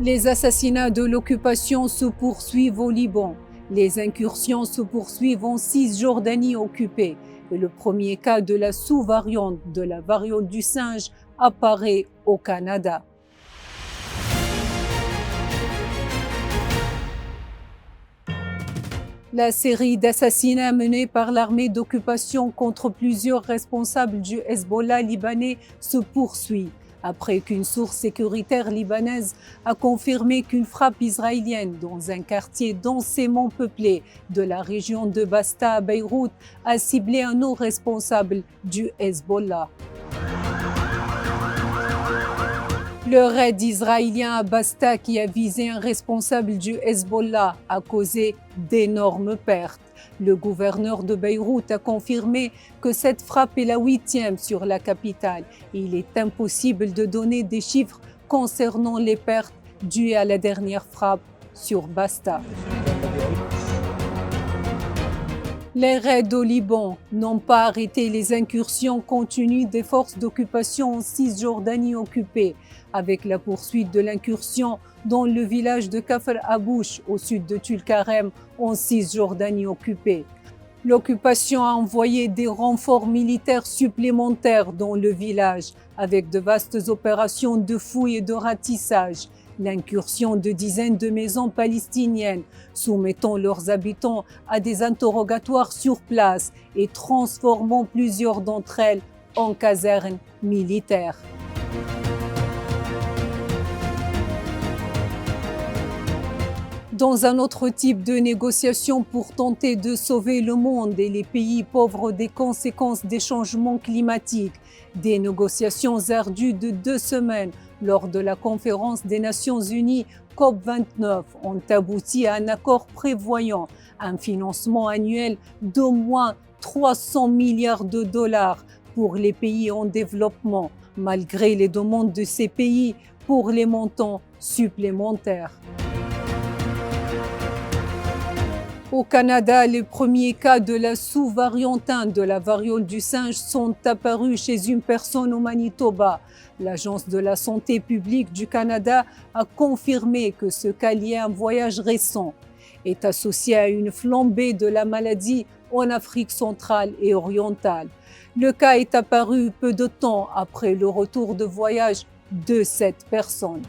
Les assassinats de l'occupation se poursuivent au Liban. Les incursions se poursuivent en Cisjordanie occupée. Et le premier cas de la sous-variante de la variole du singe apparaît au Canada. La série d'assassinats menée par l'armée d'occupation contre plusieurs responsables du Hezbollah libanais se poursuit, après qu'une source sécuritaire libanaise a confirmé qu'une frappe israélienne dans un quartier densément peuplé de la région de Basta à Beyrouth a ciblé un haut responsable du Hezbollah. Le raid israélien à Basta, qui a visé un responsable du Hezbollah, a causé d'énormes pertes. Le gouverneur de Beyrouth a confirmé que cette frappe est la 8e sur la capitale. Il est impossible de donner des chiffres concernant les pertes dues à la dernière frappe sur Basta. Les raids au Liban n'ont pas arrêté les incursions continues des forces d'occupation en Cisjordanie occupée, avec la poursuite de l'incursion dans le village de Kafr Abouch au sud de Tulkarem en Cisjordanie occupée. L'occupation a envoyé des renforts militaires supplémentaires dans le village, avec de vastes opérations de fouilles et de ratissage. L'incursion de dizaines de maisons palestiniennes, soumettant leurs habitants à des interrogatoires sur place et transformant plusieurs d'entre elles en casernes militaires. Dans un autre type de négociation pour tenter de sauver le monde et les pays pauvres des conséquences des changements climatiques, des négociations ardues de 2 semaines lors de la conférence des Nations Unies COP29 ont abouti à un accord prévoyant un financement annuel d'au moins 300 milliards de dollars pour les pays en développement, malgré les demandes de ces pays pour les montants supplémentaires. Au Canada, les premiers cas de la sous-variante 1 de la variole du singe sont apparus chez une personne au Manitoba. L'Agence de la santé publique du Canada a confirmé que ce cas lié à un voyage récent est associé à une flambée de la maladie en Afrique centrale et orientale. Le cas est apparu peu de temps après le retour de voyage de cette personne.